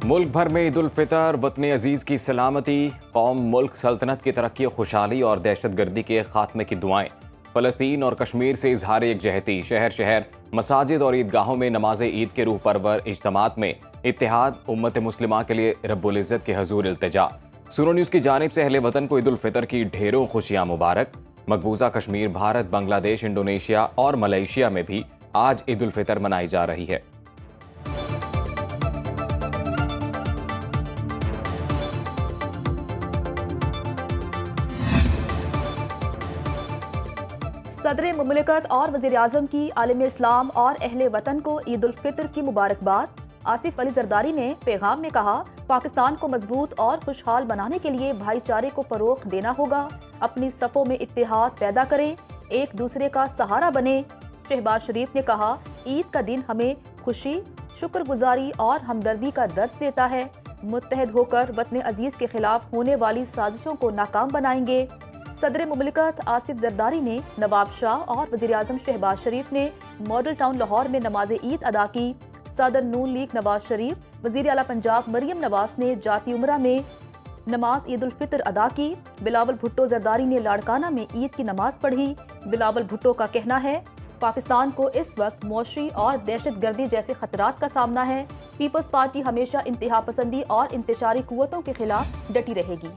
मुल्क भर में ईद उल फितर वतन अजीज़ की सलामती, कौम मुल्क सल्तनत की तरक्की, खुशहाली और दहशतगर्दी के खात्मे की दुआएं। फ़लस्तीन और कश्मीर से इजहार यकजहती। शहर शहर मसाजिद और ईदगाहों में नमाज ईद के रूह परवर इज्तमात में इत्तेहाद। उम्मत मुस्लिमा के लिए रब्बुल इज़्ज़त के हजूर इल्तिजा। सुनो न्यूज़ की जानिब से अहले वतन को ईद उल फितर की ढेरों खुशियां मुबारक। मकबूजा कश्मीर, भारत, बांग्लादेश, इंडोनेशिया और मलेशिया में भी आज ईद उल फितर मनाई जा रही है। सदर मुमलिकत और वज़ीर आज़म की आलिम इस्लाम और अहले वतन को ईद उल फितर की मुबारकबाद। आसिफ अली जरदारी ने पैगाम में कहा, पाकिस्तान को मजबूत और खुशहाल बनाने के लिए भाईचारे को फरोग देना होगा। अपनी सफ़ों में इत्तेहाद पैदा करें, एक दूसरे का सहारा बने। शहबाज शरीफ ने कहा, ईद का दिन हमें खुशी, शुक्रगुजारी और हमदर्दी का दर्स देता है। मुत्तहद होकर वतन अजीज़ के खिलाफ होने वाली साजिशों को नाकाम बनाएंगे। सदर मुमलिकत आसिफ जरदारी ने नवाब शाह और वज़ीर आज़म शहबाज शरीफ ने मॉडल टाउन लाहौर में नमाज ईद अदा की। सदर नून लीग नवाज शरीफ, वज़ीर आला पंजाब मरियम नवाज ने जाती उमरा में नमाज ईद उल फितर अदा की। बिलावल भुट्टो जरदारी ने लाड़काना में ईद की नमाज पढ़ी। बिलावल भुट्टो का कहना है, पाकिस्तान को इस वक्त मौशी और दहशतगर्दी जैसे खतरात का सामना है। पीपल्स पार्टी हमेशा इंतहा पसंदी और इंतशारी कुव्वतों के खिलाफ डटी रहेगी।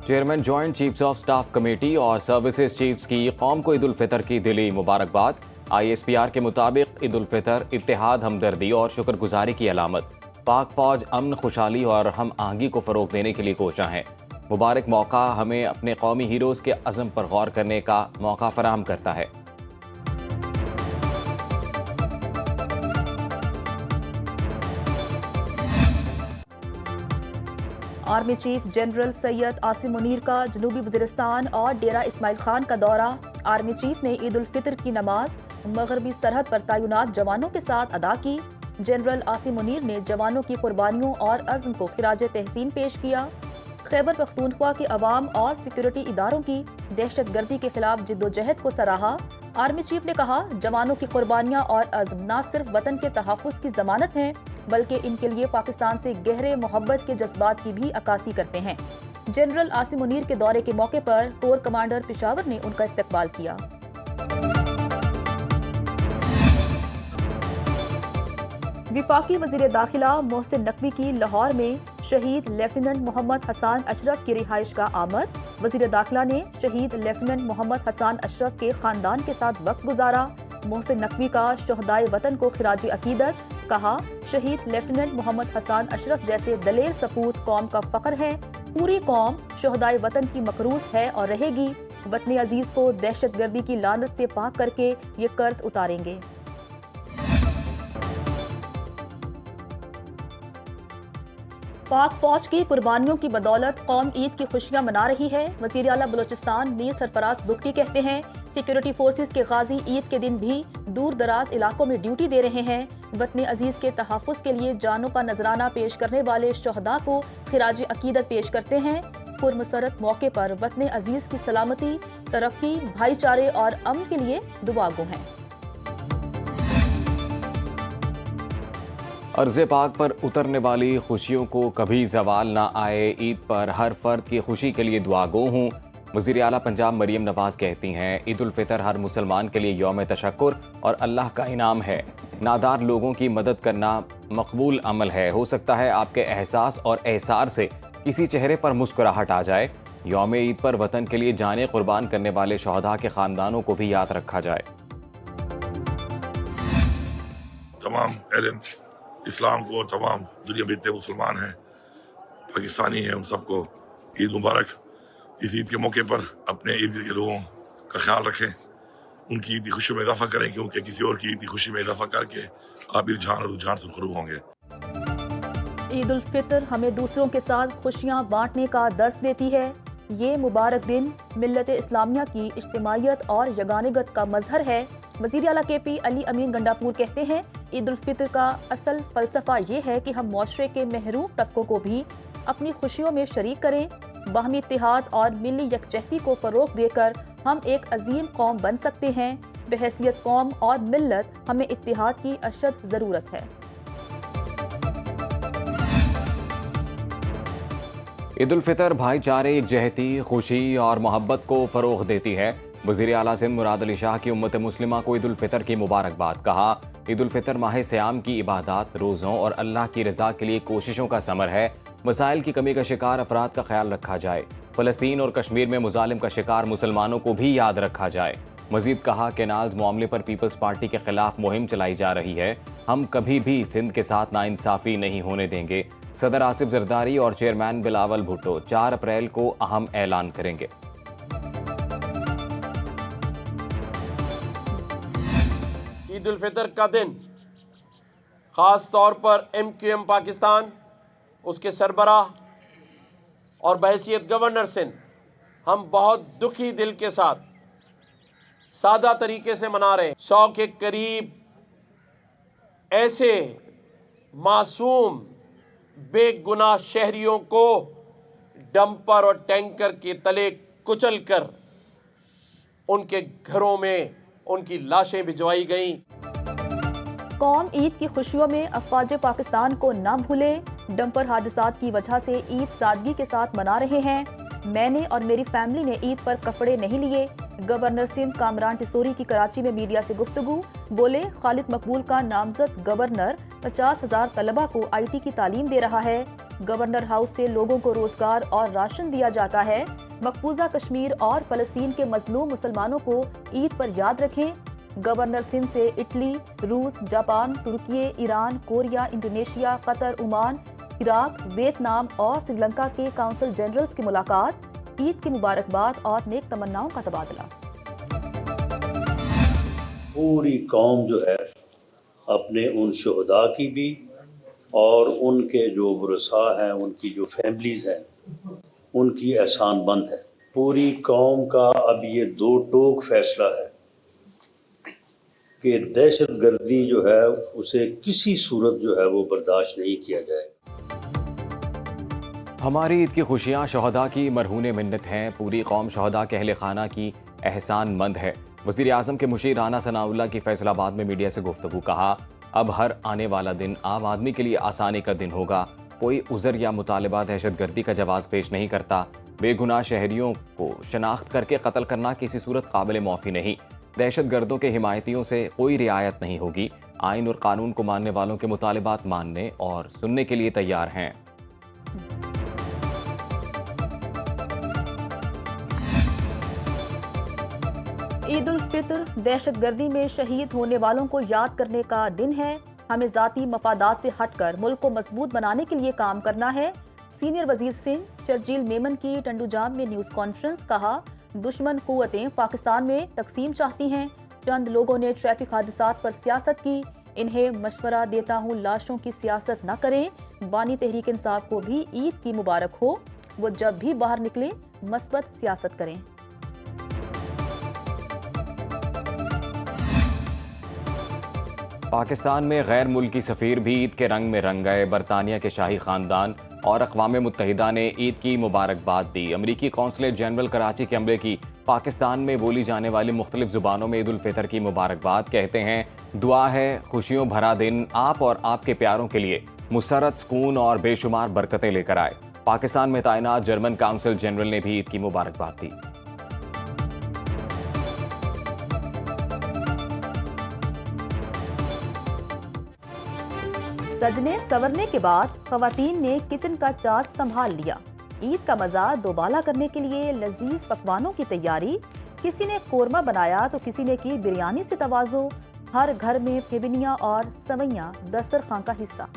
Chairman joint chiefs of staff committee और सर्विसेज चीफ्स की कौम को ईद उल फितर की दिली मुबारकबाद। ISPR के मुताबिक ईद उल फितर इत्तेहाद, हमदर्दी और शुक्रगुजारी की अलामत। पाक फौज अमन, खुशहाली और हम आहंगी को फ़रोग देने के लिए कोशा है। मुबारक मौका हमें अपने कौमी हीरोज़ के अज़म पर गौर करने का मौका फराहम करता है। Army chief general Syed Asim Munir का जनूबी वज़ीरिस्तान और डेरा इस्माइल खान का दौरा। आर्मी चीफ ने ईद उल फितर की नमाज मगरबी सरहद पर तैनात जवानों के साथ अदा की। जनरल आसिम मुनीर ने जवानों की कुर्बानियों और अज़्म को खिराज तहसीन पेश किया। खैबर पख्तूनख्वा के अवाम और सिक्योरिटी इदारों की दहशतगर्दी के खिलाफ जिद्दोजहद को सराहा। आर्मी चीफ ने कहा, जवानों की कुर्बानियां और अज़्म न सिर्फ वतन के तहफ़्फ़ुज़ की ज़मानत हैं, बल्कि इनके लिए पाकिस्तान से गहरे मोहब्बत के जज्बात की भी अक्कासी करते हैं। जनरल आसिम मुनीर के दौरे के मौके पर कोर कमांडर पेशावर ने उनका इस्तकबाल किया। विफाकी वज़ीर दाखिला मोहसिन नकवी की लाहौर में शहीद लेफ्टिनेंट मोहम्मद हसन अशरफ की रिहाइश का आमद। वज़ीर दाखिला ने शहीद लेफ्टिनेंट मोहम्मद हसन अशरफ के खानदान के साथ वक्त गुजारा। मोहसिन नकवी का शोहदाए वतन को खिराज अकीदत। कहा, शहीद लेफ्टिनेंट मोहम्मद हसन अशरफ जैसे दलेर सपूत कौम का फख्र है। पूरी कौम शोहदाए वतन की मकरूज है और रहेगी। वतन अजीज को दहशतगर्दी की लानत से पाक करके ये कर्ज उतारेंगे। पाक फौज की कुर्बानियों की बदौलत कौम ईद की खुशियां मना रही है। वज़ीर आला बलोचिस्तान मीर सरफराज बुगटी कहते हैं, सिक्योरिटी फोर्सेस के गाजी ईद के दिन भी दूर दराज इलाकों में ड्यूटी दे रहे हैं। वतन अजीज के तहफ़्फ़ुज़ के लिए जानों का नजराना पेश करने वाले शहदा को खिराज अकीदत पेश करते हैं। पुरमसरत मौके पर वतन अजीज की सलामती, तरक्की, भाईचारे और अमन के लिए दुआ गो हैं। अर्ज़े पाक पर उतरने वाली खुशियों को कभी ज़वाल ना आए। ईद पर हर फर्द की खुशी के लिए दुआ गो हूँ। वज़ीर आला पंजाब मरियम नवाज कहती हैं, ईद उल फितर हर मुसलमान के लिए यौम तशक्कुर और अल्लाह का इनाम है। नादार लोगों की मदद करना मकबूल अमल है। हो सकता है आपके एहसास और एहसार से किसी चेहरे पर मुस्कुराहट आ जाए। यौम ईद पर वतन के लिए जाने कुर्बान करने वाले शहदा के ख़ानदानों को भी याद रखा जाए। तमाम इस्लाम को, तमाम दुनिया में जितने मुसलमान हैं, पाकिस्तानी हैं, उन सबको ईद मुबारक। इस ईद के मौके पर अपने ईद के लोगों का ख्याल रखें, उनकी ईद की खुशी में इजाफा करें, क्योंकि किसी और की ईद की खुशी में इजाफा करके आप रुझान और रुझान से खरूब होंगे। ईद उल फितर हमें दूसरों के साथ खुशियाँ बांटने का दर्स देती है। ये मुबारक दिन मिल्लत इस्लामिया की इज्तिमाइयत और यगानगत का मजहर है। वज़ीर आला KP अली अमीन गंडापुर कहते हैं, ईद उल फितर का असल फलसफा ये है कि हम मुआशरे के महरूम तबकों को भी अपनी खुशियों में शरीक करें। बाहमी इत्तेहाद और मिली यकजहती को फ़रोग देकर हम एक अजीम कौम बन सकते हैं। बहैसियत कौम और मिल्लत हमें इत्तेहाद की अशद ज़रूरत है। ईद उल फितर भाईचारे, एकजहती, खुशी और मोहब्बत को फ़रोग़ देती है। वज़ीर आला सिंध मुराद अली शाह की उम्मत मुस्लिमा को ईद उल फितर की मुबारकबाद। कहा, ईद उल फितर माह सियाम की इबादत, रोज़ों और अल्लाह की रज़ा के लिए कोशिशों का समर है। वसाइल की कमी का शिकार अफराद का ख्याल रखा जाए। फ़लस्तीन और कश्मीर में मुजालिम का शिकार मुसलमानों को भी याद रखा जाए। मजीद कहा, केनाल्स मामले पर पीपल्स पार्टी के खिलाफ मुहिम चलाई जा रही है। हम कभी भी सिंध के साथ नाइंसाफ़ी नहीं होने देंगे। सदर आसिफ जरदारी और चेयरमैन बिलावल भुट्टो 4 अप्रैल को अहम ऐलान करेंगे। ईद उल फितर का दिन खास तौर पर MQM पाकिस्तान, उसके सरबराह और बहैसियत गवर्नर सिंध हम बहुत दुखी दिल के साथ सादा तरीके से मना रहे हैं। 100 के करीब ऐसे मासूम बेगुनाह शहरियों को डंपर और टैंकर के तले कुचलकर उनके घरों में उनकी लाशें भिजवाई गईं। कौम ईद की खुशियों में अफवाज पाकिस्तान को न भूले। डंपर हादसात की वजह से ईद सादगी के साथ मना रहे हैं। मैंने और मेरी फैमिली ने ईद पर कपड़े नहीं लिए। गवर्नर सिंध कामरान टिसोरी की कराची में मीडिया से गुफ्तगू। बोले, खालिद मकबूल का नामजद गवर्नर 50,000 तलबा को IT की तालीम दे रहा है। गवर्नर हाउस से लोगों को रोजगार और राशन दिया जाता है। मकबूजा कश्मीर और फलस्तीन के मजलूम मुसलमानों को ईद पर याद रखें। गवर्नर सिंध से इटली, रूस, जापान, तुर्की, Iran, Korea, Indonesia, Qatar, Oman, Iraq, Vietnam और श्रीलंका के काउंसिल जनरल्स की मुलाकात। ईद की मुबारकबाद और नेक तमन्नाओं का तबादला। पूरी कौम जो है अपने उन शहदा की भी और उनके जो वरसा हैं, उनकी जो फैमिलीज़ हैं, उनकी एहसानमंद है। पूरी कौम का अब ये 2 टोक फैसला है कि दहशतगर्दी जो है उसे किसी सूरत जो है वो बर्दाश्त नहीं किया जाएगा। हमारी ईद की खुशियाँ शहदा की मरहून मिन्नत हैं। पूरी कौम शहदा के अहले खाना की एहसानमंद है। वज़ीर आज़म के मुशीर राना सनाउल्लाह की फैसलाबाद में मीडिया से गुफ्तगू। कहा, अब हर आने वाला दिन आम आदमी के लिए आसानी का दिन होगा। कोई उज़र या मुतालबा दहशतगर्दी का जवाब पेश नहीं करता। बेगुनाह शहरियों को शनाख्त करके कत्ल करना किसी सूरत काबिल माफ़ी नहीं। दहशतगर्दों के हिमायतियों से कोई रियायत नहीं होगी। आइन और कानून को मानने वालों के मुतालबात मानने और सुनने के लिए तैयार हैं। ईद उल फितर दहशतगर्दी में शहीद होने वालों को याद करने का दिन है। हमें ज़ाती मफादात से हटकर मुल्क को मजबूत बनाने के लिए काम करना है। सीनियर वजीर सिंध शर्जील मेमन की टंडूजाम में न्यूज़ कॉन्फ्रेंस। कहा, दुश्मन कुव्वतें पाकिस्तान में तकसीम चाहती हैं। चंद लोगों ने ट्रैफिक हादसात पर सियासत की। इन्हें मशवरा देता हूँ, लाशों की सियासत न करें। बानी तहरीक इंसाफ को भी ईद की मुबारक हो। वो जब भी बाहर निकले मस्बत सियासत करें। पाकिस्तान में गैर मुल्की सफ़ीर भी ईद के रंग में रंग गए। बरतानिया के शाही ख़ानदान और अक़वाम मुत्तहिदा ने ईद की मुबारकबाद दी। अमरीकी कौंसलेट जनरल कराची के अमले की पाकिस्तान में बोली जाने वाली मुख्तलिफ ज़ुबानों में ईद उल फितर की मुबारकबाद। कहते हैं, दुआ है खुशियों भरा दिन आप और आपके प्यारों के लिए मुसरत, सुकून और बेशुमार बरकतें लेकर आए। पाकिस्तान में तैनात जर्मन काउंसिल जनरल ने भी ईद की मुबारकबाद दी। सजने संवरने के बाद खवातीन ने किचन का चार्ज संभाल लिया। ईद का मजा दोबाला करने के लिए लजीज पकवानों की तैयारी। किसी ने कोरमा बनाया तो किसी ने की बिरयानी से तवाज़ो। हर घर में फेबिनिया और सवैयां दस्तरखान का हिस्सा।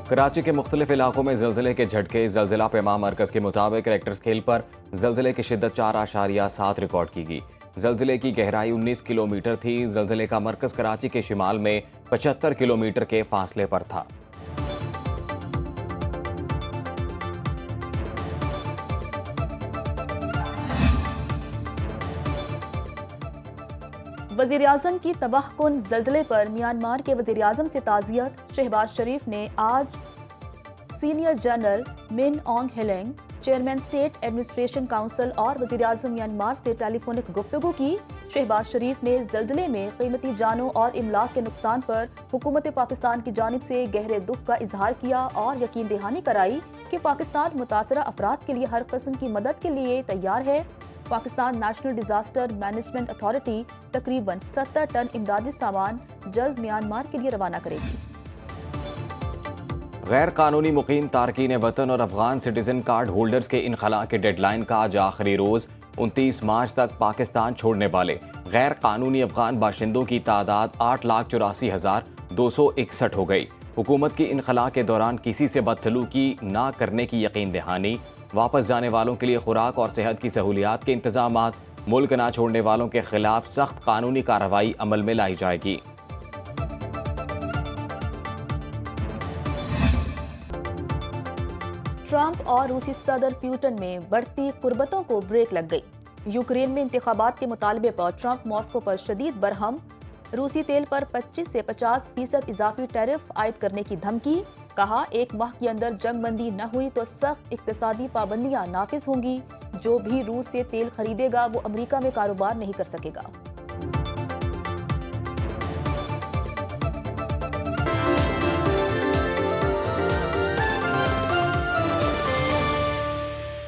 कराची के मुख्तलिफ इलाकों में ज़लज़ले के झटके। ज़लज़ला पैमा मरकज़ के मुताबिक रेक्टर स्केल पर ज़लज़ले की शिद्दत 4.7 रिकॉर्ड की गई। ज़लज़ले की गहराई 19 किलोमीटर थी। ज़लज़ले का मरकज़ कराची के शिमाल में 75 किलोमीटर के फासले पर था। वज़ीर-ए-आज़म की तबाहकुन ज़लज़ले पर म्यांमार के वज़ीर-ए-आज़म से ताज़ियत। शहबाज शरीफ ने आज senior general Min ऑन्ग Helang, chairman state administration council और वज़ीर-ए-आज़म म्यांमार से टेलीफोनिक गुफ्तगू की। शहबाज शरीफ ने ज़ल्ज़ले में कीमती जानों और इमलाक के नुकसान पर हुकूमत पाकिस्तान की जानिब से गहरे दुख का इजहार किया और यकीन दहानी कराई कि पाकिस्तान मुतासरा अफराद के लिए हर किस्म की मदद के लिए तैयार है। Pakistan national disaster management authority तकरीबन 70 टन इमदादी सामान जल्द म्यांमार के लिए रवाना करेगी। गैर कानूनी मुकीम तारकीन वतन और अफगान सिटीजन कार्ड होल्डर्स के इनखला के डेडलाइन का आज आखिरी रोज़ 29 मार्च तक पाकिस्तान छोड़ने वाले गैर कानूनी अफगान बाशिंदों की तादाद 8,84,261 हो गई। हुकूमत की इनखला के दौरान किसी से बदसलूकी ना करने की यकीन दहानी, वापस जाने वालों के लिए खुराक और सेहत की सहूलियात के इंतजाम, मुल्क ना छोड़ने वालों के खिलाफ सख्त कानूनी कार्रवाई अमल में लाई जाएगी। ट्रंप और रूसी सदर प्यूटन में बढ़ती कुर्बतों को ब्रेक लग गई। यूक्रेन में इंतखाबात के मुतालबे पर ट्रंप मॉस्को पर शदीद बरहम, रूसी तेल पर 25 से 50% इजाफी टैरिफ आयद करने की धमकी। कहा, एक माह के अंदर जंगबंदी न हुई तो सख्त इक्तसादी पाबंदियां नाफिज होंगी। जो भी रूस से तेल खरीदेगा वो अमेरिका में कारोबार नहीं कर सकेगा।